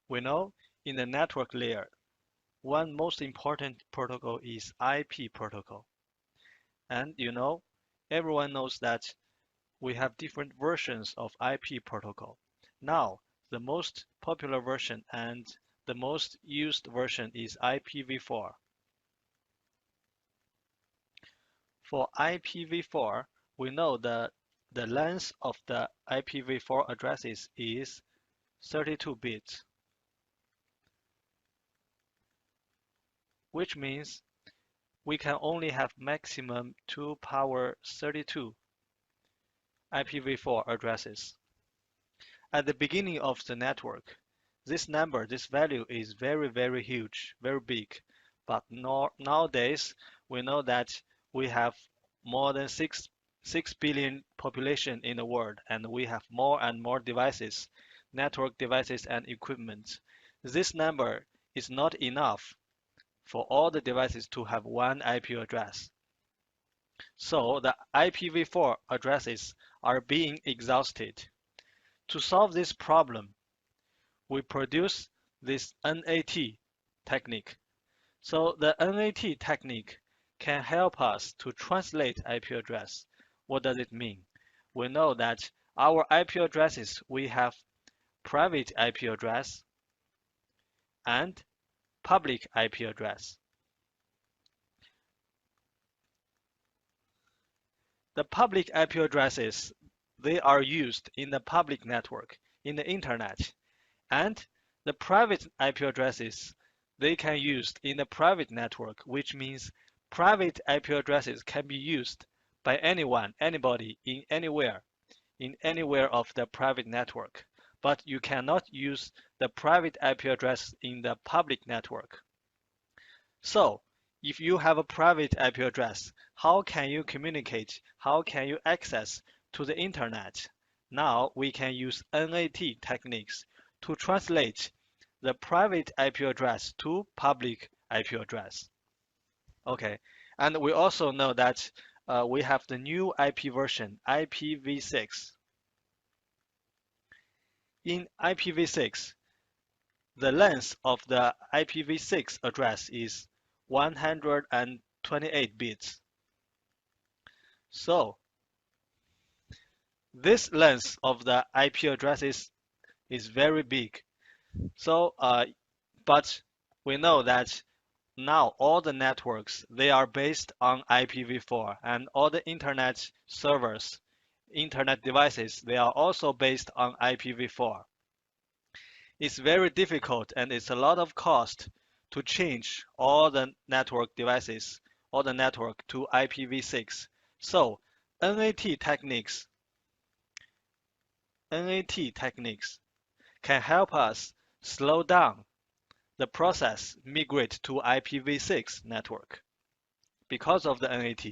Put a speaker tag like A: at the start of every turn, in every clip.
A: We know in the network layer, one most important protocol is IP protocol. And everyone knows that we have different versions of IP protocol. Now, the most popular version and the most used version is IPv4. For IPv4, we know that the length of the IPv4 addresses is 32 bits, which means we can only have maximum 2 power 32 IPv4 addresses. At the beginning of the network, this value is very, very huge, very big. But nowadays, we know that we have more than 6 billion population in the world, and we have more and more devices, network devices and equipment. This number is not enough for all the devices to have one IP address. So the IPv4 addresses are being exhausted. To solve this problem, we produce this NAT technique. So the NAT technique can help us to translate IP address. What does it mean? We know that our IP addresses, we have private IP address and public IP address. The public IP addresses, they are used in the public network, in the internet. And the private IP addresses, they can be used in the private network, which means private IP addresses can be used by anyone, anybody, in anywhere of the private network. But you cannot use the private IP address in the public network. So, if you have a private IP address, how can you communicate? How can you access to the internet? Now we can use NAT techniques to translate the private IP address to public IP address. Okay, and we also know that we have the new IP version, IPv6. In IPv6, the length of the IPv6 address is 128 bits. So this length of the IP addresses is very big. So, but we know that now all the networks, they are based on IPv4, and all the internet servers, internet devices, they are also based on IPv4. It's very difficult and it's a lot of cost to change all the network devices, all the network to IPv6. So NAT techniques can help us slow down the process migrate to IPv6 network because of the NAT.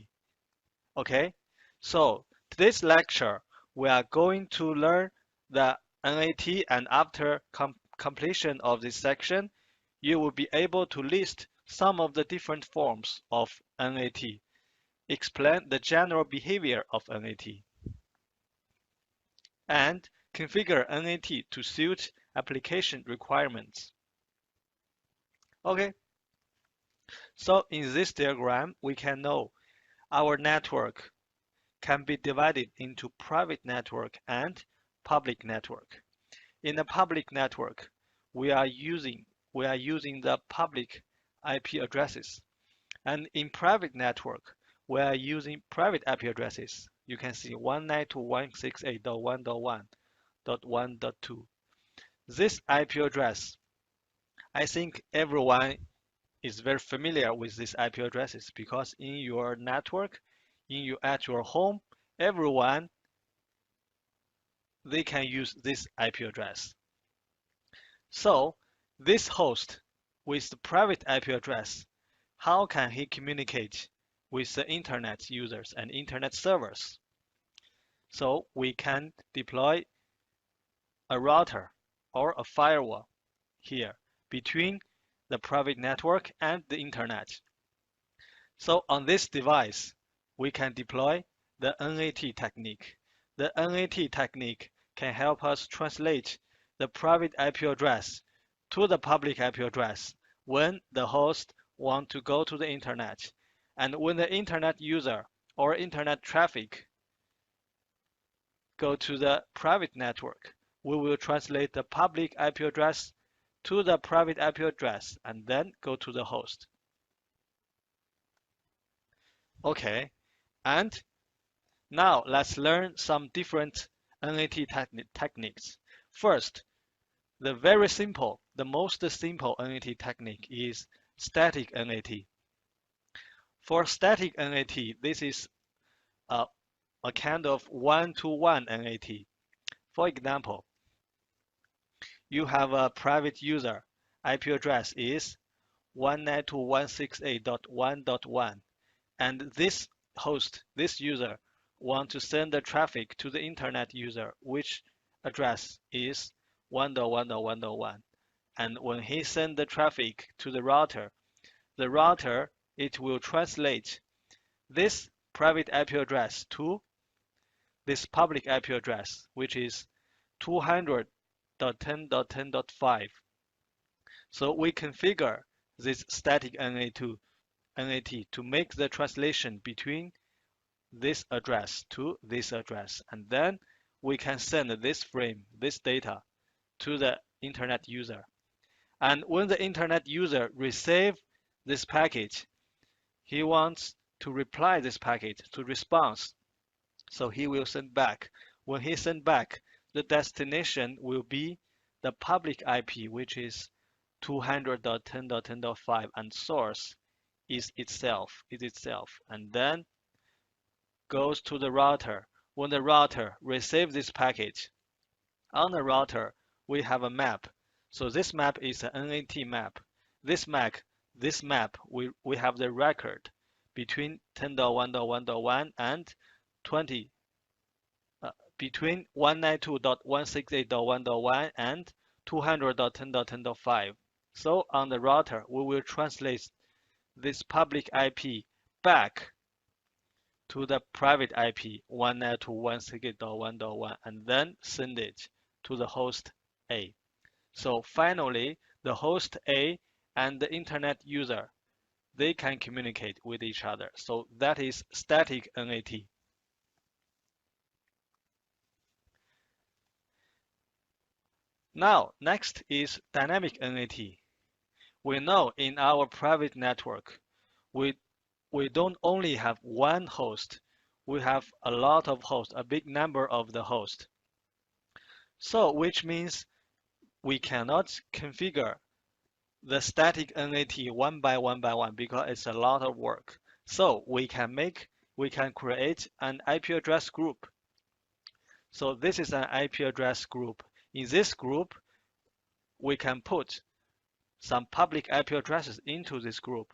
A: Okay, so today's lecture we are going to learn the NAT, and after completion of this section, you will be able to list some of the different forms of NAT, explain the general behavior of NAT, and configure NAT to suit application requirements. Okay, so in this diagram, we can know our network can be divided into private network and public network. In the public network, we are using the public IP addresses, and in private network, we are using private IP addresses. You can see 192.168.1.1.1.2. This IP address, I think everyone is very familiar with these IP addresses because in your network, at your home, everyone they can use this IP address. So this host with the private IP address, how can he communicate with the internet users and internet servers? So we can deploy a router or a firewall here between the private network and the internet. So on this device, we can deploy the NAT technique. The NAT technique can help us translate the private IP address to the public IP address when the host want to go to the internet. And when the internet user or internet traffic go to the private network, we will translate the public IP address to the private IP address and then go to the host. Okay, and now let's learn some different NAT techniques. First, the most simple NAT technique is static NAT. For static NAT, this is a kind of one-to-one NAT. For example, you have a private user, IP address is 192.168.1.1, and this host, this user, want to send the traffic to the internet user, which address is 1.1.1.1. And when he send the traffic to the router, it will translate this private IP address to this public IP address, which is 200.10.10.5. So we configure this static NAT to make the translation between this address to this address, and then we can send this frame, this data, to the internet user. And when the internet user receive this package, he wants to reply this package to response. So he will send back. When he send back, the destination will be the public IP, which is 200.10.10.5, and source is itself, and then goes to the router. When the router receives this package, on the router we have a map. So this map is an NAT map. This map, we have the record between 10.1.1.1 and 20, between 192.168.1.1 and 200.10.10.5. So on the router, we will translate this public IP back to the private IP 192.168.1.1 and then send it to the host A. So finally, the host A and the internet user, they can communicate with each other. So that is static NAT. Now, next is dynamic NAT. We know in our private network, we don't only have one host, we have a lot of hosts, a big number of the hosts. So, which means we cannot configure the static NAT one by one because it's a lot of work. So we can create an IP address group. So this is an IP address group. In this group, we can put some public IP addresses into this group.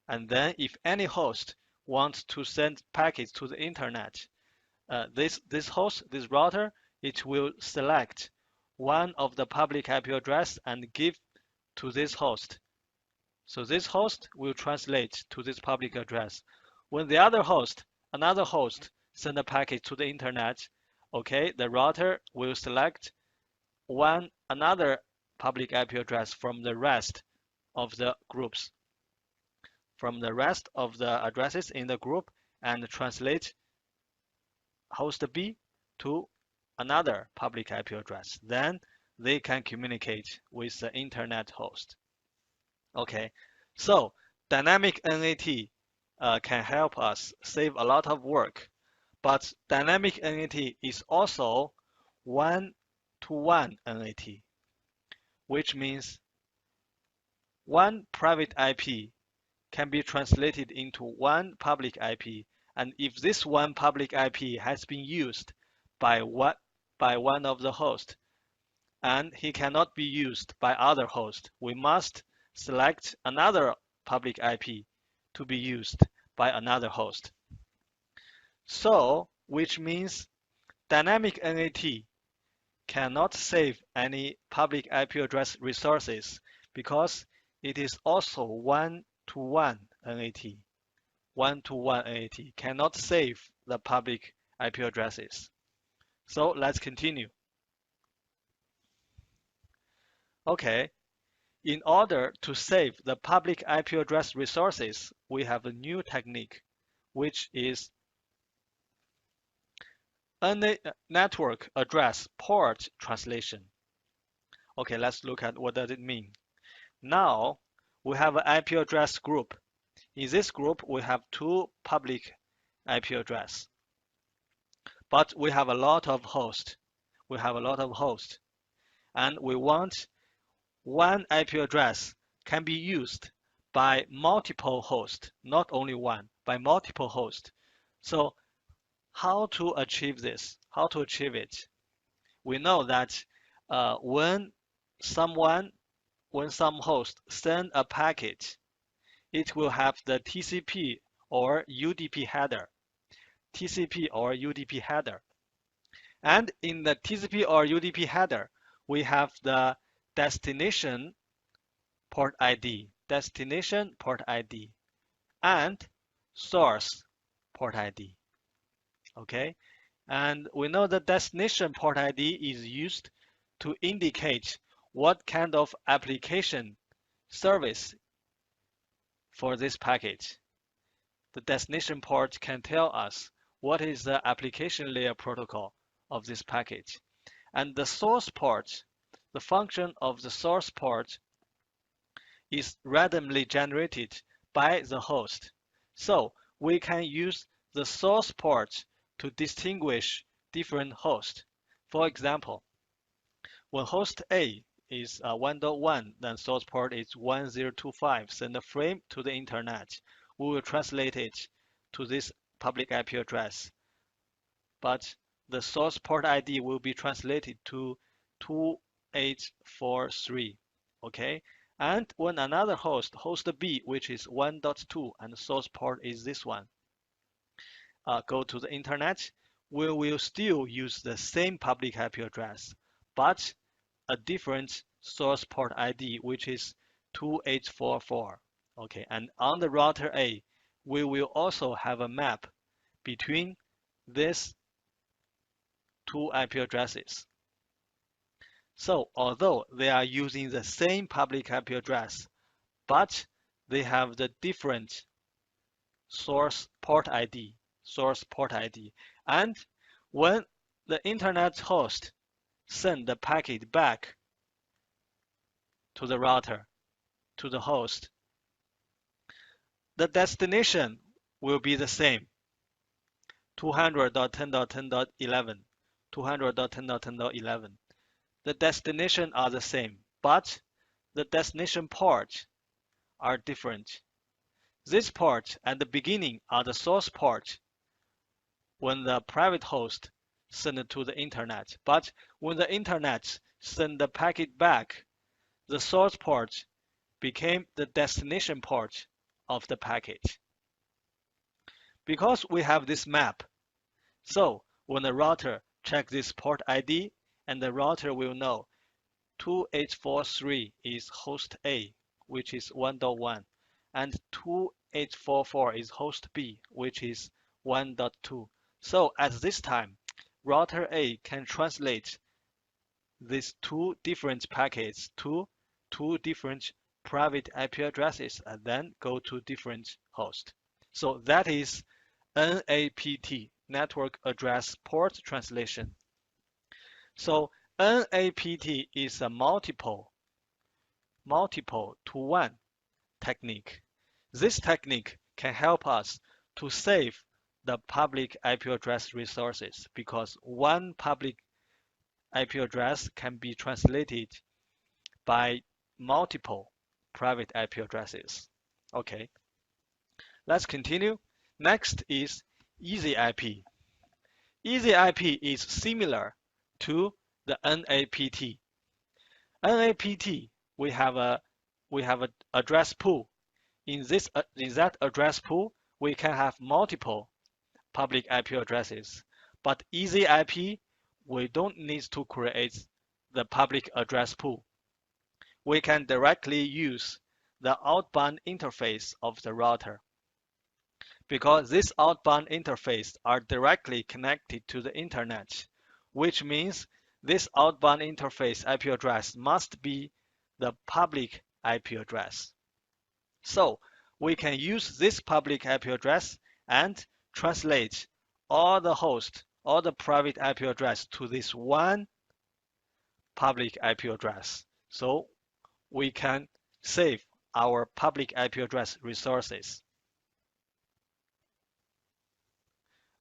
A: And then if any host wants to send packets to the internet, this router, it will select one of the public IP address and give to this host. So this host will translate to this public address. When the other host, another host, send a packet to the internet, okay, the router will select another public IP address from the rest of the groups, from the rest of the addresses in the group, and translate host B to another public IP address. Then they can communicate with the internet host. Okay, so dynamic NAT can help us save a lot of work, but dynamic NAT is also one-to-one NAT, which means one private IP can be translated into one public IP, and if this one public IP has been used by one of the hosts, and he cannot be used by other hosts, we must select another public IP to be used by another host. So, which means dynamic NAT cannot save any public IP address resources because it is also one-to-one NAT. One-to-one NAT cannot save the public IP addresses. So let's continue. Okay, in order to save the public IP address resources, we have a new technique, which is a network address port translation. Okay, let's look at what does it mean. Now, we have an IP address group. In this group, we have two public IP address, but we have a lot of hosts. We have a lot of hosts, and we want one IP address can be used by multiple hosts, not only one, by multiple hosts. So how to achieve this? How to achieve it? We know that when some host send a packet, it will have the TCP or UDP header. TCP or UDP header. And in the TCP or UDP header, we have the destination port ID, and source port ID. Okay, and we know the destination port ID is used to indicate what kind of application service for this packet. The destination port can tell us what is the application layer protocol of this packet. And the source port, the function of the source port is randomly generated by the host. So we can use the source port to distinguish different hosts. For example, when host A is 1.1, then source port is 1025, send a frame to the internet. We will translate it to this public IP address. But the source port ID will be translated to 2843. Okay? And when another host B, which is 1.2, and the source port is this one, go to the internet, we will still use the same public IP address, but a different source port ID, which is 2844. Okay, and on the router A, we will also have a map between these two IP addresses. So although they are using the same public IP address, but they have the different source port ID. And when the internet host send the packet back to the router, to the host, the destination will be the same, 200.10.10.11, 200.10.10.11. The destination are the same, but the destination ports are different. This port at the beginning are the source port when the private host send it to the internet. But when the internet send the packet back, the source port became the destination port of the packet. Because we have this map, so when the router checks this port ID, and the router will know 2843 is host A, which is 1.1, and 2844 is host B, which is 1.2. So at this time, router A can translate these two different packets to two different private IP addresses and then go to different hosts. So that is NAPT, Network Address Port Translation. So NAPT is a multiple to one technique. This technique can help us to save the public IP address resources because one public IP address can be translated by multiple private IP addresses. Okay, let's continue. Next is Easy IP. Easy IP is similar to the NAPT. NAPT, we have a address pool. In that address pool, we can have multiple public IP addresses. But Easy IP, we don't need to create the public address pool. We can directly use the outbound interface of the router. Because this outbound interface are directly connected to the internet, which means this outbound interface IP address must be the public IP address. So we can use this public IP address and translate all the host, all the private IP address to this one public IP address. So we can save our public IP address resources.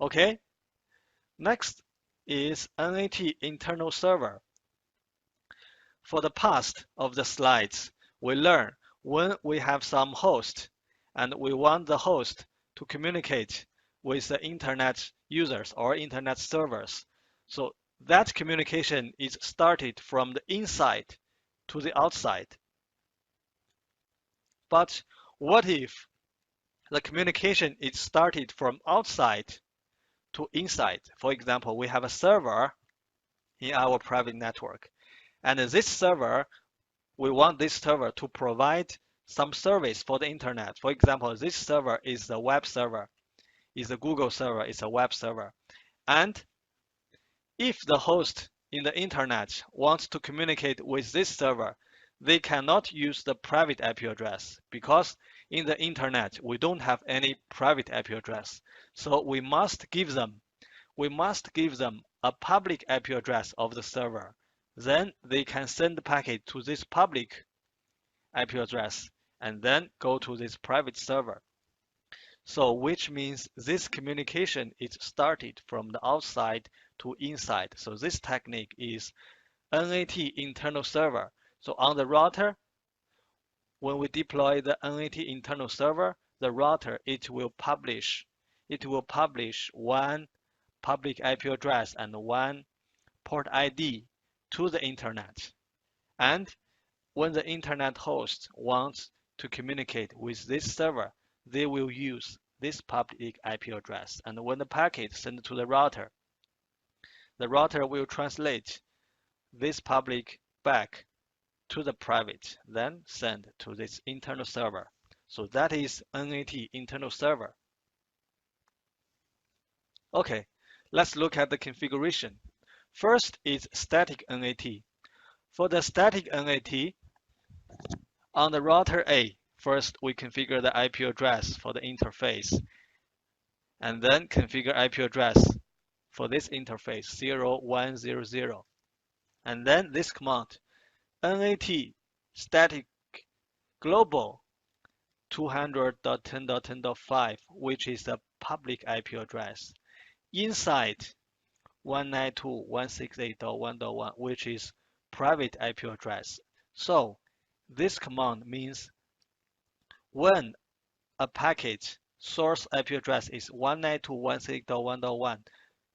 A: Okay, next is NAT Internal Server. For the past of the slides, we learn when we have some host and we want the host to communicate with the internet users or internet servers. So that communication is started from the inside to the outside. But what if the communication is started from outside to inside? For example, we have a server in our private network, and this server, we want this server to provide some service for the internet. For example, this server is a web server, is a Google server, it's a web server. And if the host in the internet wants to communicate with this server, they cannot use the private IP address because in the internet we don't have any private IP address. So we must give them a public IP address of the server. Then they can send the packet to this public IP address and then go to this private server. So which means this communication is started from the outside to inside. So this technique is NAT Internal Server. So on the router, when we deploy the NAT Internal Server, the router, it will publish one public IP address and one port ID to the internet. And when the internet host wants to communicate with this server, they will use this public IP address. And when the packet is sent to the router will translate this public back to the private, then send to this internal server. So that is NAT Internal Server. Okay, let's look at the configuration. First is static NAT. For the static NAT, on the router A, first we configure the IP address for the interface, and then configure IP address for this interface 0100. And then this command, NAT static global 200.10.10.5, which is the public IP address, inside 192.168.1.1, which is private IP address. So this command means when a packet source IP address is 192.168.1.1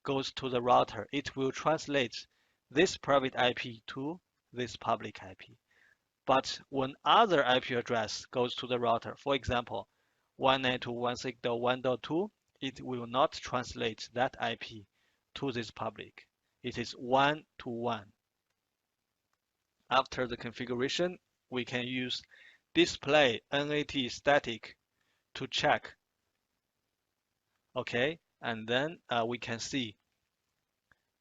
A: goes to the router, it will translate this private IP to this public IP. But when other IP address goes to the router, for example, 192.168.1.2, it will not translate that IP to this public. It is one-to-one. After the configuration, we can use display NAT static to check. Okay, and then we can see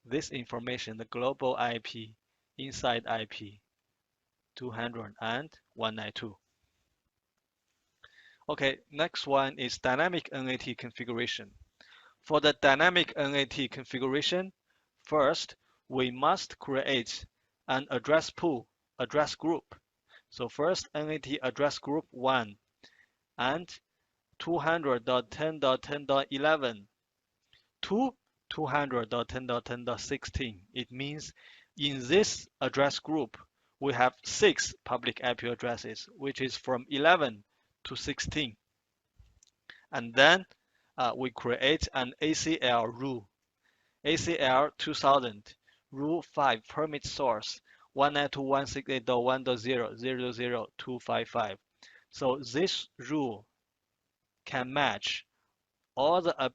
A: this information, the global IP, inside IP, 200 and 192. Okay, next one is dynamic NAT configuration. For the dynamic NAT configuration, first we must create an address pool, address group. So first NAT address group 1 and 200.10.10.11 to 200.10.10.16. It means in this address group, we have 6 public IP addresses, which is from 11 to 16. And then we create an ACL rule. ACL 2000, rule 5, permit source 192.168.1.0.00255. So this rule can match all the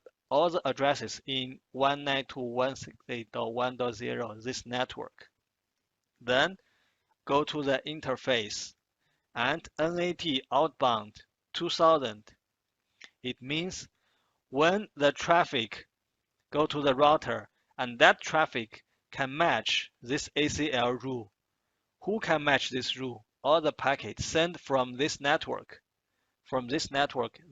A: addresses in 192.168.1.0, this network. Then go to the interface and NAT outbound 2000. It means when the traffic go to the router and that traffic can match this ACL rule. Who can match this rule? all the packets sent from this network,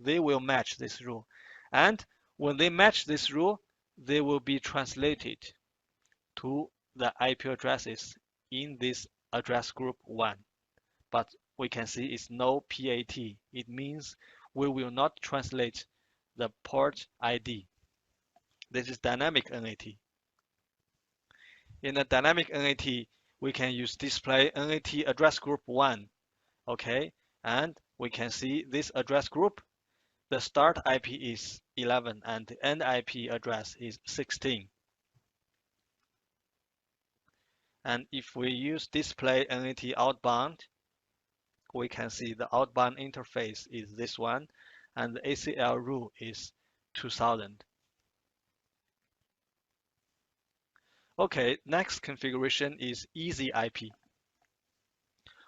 A: they will match this rule. And when they match this rule, they will be translated to the IP addresses in this address group 1. But we can see it's no PAT. It means we will not translate the port ID. This is dynamic NAT. In a dynamic NAT, we can use display NAT address group 1. Okay, and we can see this address group. The start IP is 11 and the end IP address is 16. And if we use display NAT outbound, we can see the outbound interface is this one, and the ACL rule is 2000. Okay, next configuration is easy IP.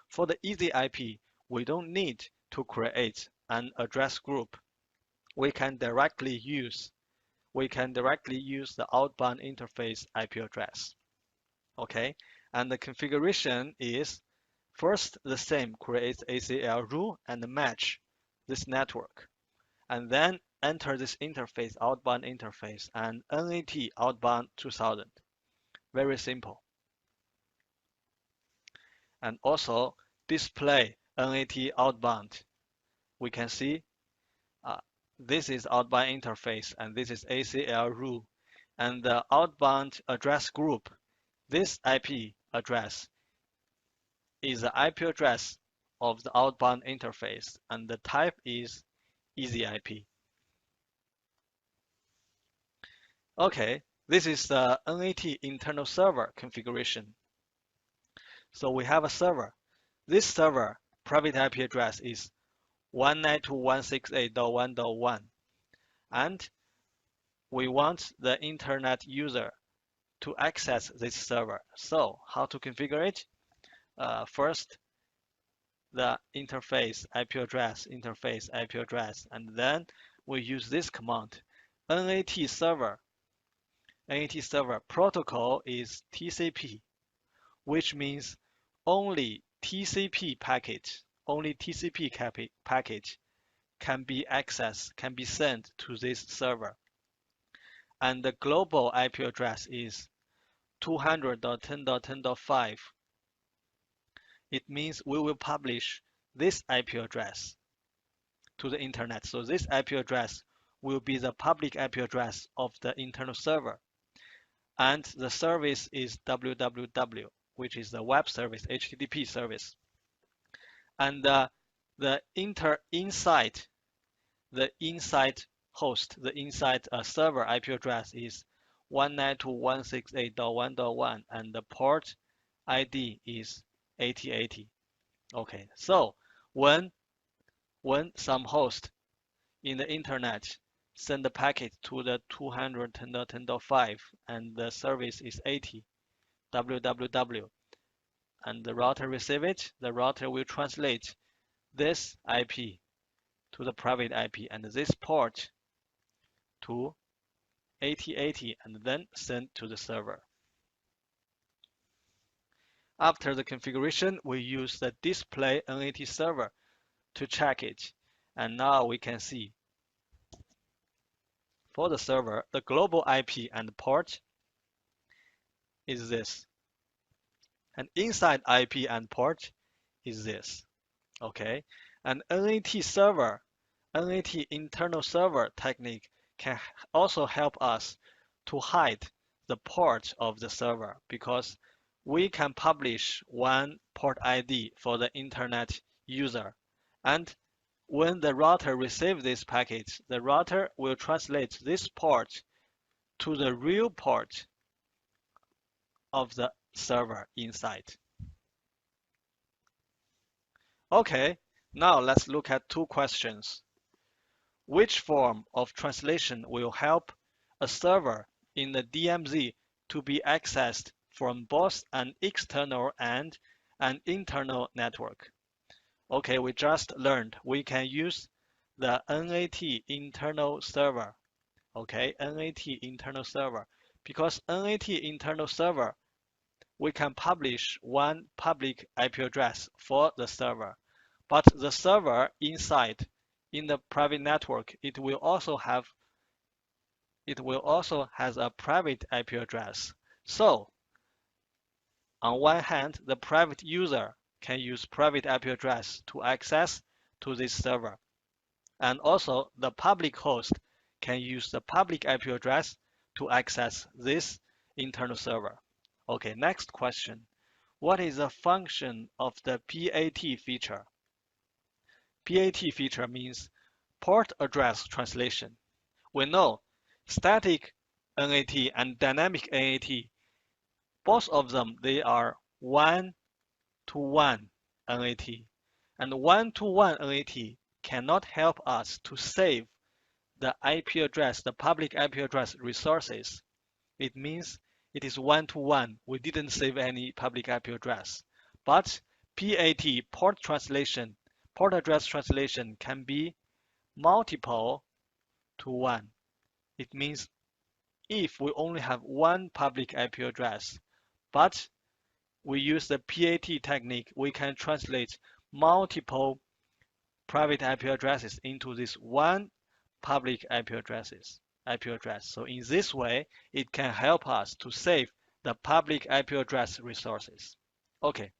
A: For the easy IP, we don't need to create an address group. We can directly use the outbound interface IP address. Okay, and the configuration is first the same, create ACL rule and match this network, and then enter this interface, outbound interface, and NAT outbound 2000. Very simple. And also display NAT outbound. We can see this is outbound interface and this is ACL rule. And the outbound address group, this IP address is the IP address of the outbound interface, and the type is easy IP. Okay, this is the NAT internal server configuration. So we have a server. This server private IP address is 192.168.1.1, and we want the internet user to access this server. So how to configure it? First, the interface IP address, and then we use this command, NAT server. NAT server protocol is TCP, which means only TCP packet can be accessed, can be sent to this server. And the global IP address is 200.10.10.5. It means we will publish this IP address to the internet. So this IP address will be the public IP address of the internal server. And the service is www, which is the web service, HTTP service. And the inside host, the inside server IP address is 192.168.1.1, and the port ID is 8080. Okay, so when some host in the internet send the packet to the 210.10.5 and the service is 80 www, and the router receive it, the router will translate this IP to the private IP and this port to 8080 and then send to the server. After the configuration, we use the display NAT server to check it. And now we can see for the server, the global IP and port is this. And inside IP and port is this. Okay. And NAT internal server technique can also help us to hide the port of the server, because we can publish one port ID for the internet user. And when the router receives this packet, the router will translate this port to the real port of the server inside. Okay, now let's look at two questions. Which form of translation will help a server in the DMZ to be accessed from both an external and an internal network? Okay, we just learned we can use the NAT internal server. Okay, NAT internal server, because NAT internal server we can publish one public IP address for the server, but the server inside in the private network, it will also has a private IP address. So on one hand, the private user can use private IP address to access to this server. And also the public host can use the public IP address to access this internal server. Okay, next question. What is the function of the PAT feature? PAT feature means port address translation. We know static NAT and dynamic NAT, both of them, they are one-to-one NAT. And one-to-one NAT cannot help us to save the IP address, the public IP address resources. It means it is one-to-one. We didn't save any public IP address. But PAT, port translation, port address translation can be multiple to one. It means if we only have one public IP address, but we use the PAT technique, we can translate multiple private IP addresses into this one public IP address. So in this way, it can help us to save the public IP address resources. Okay,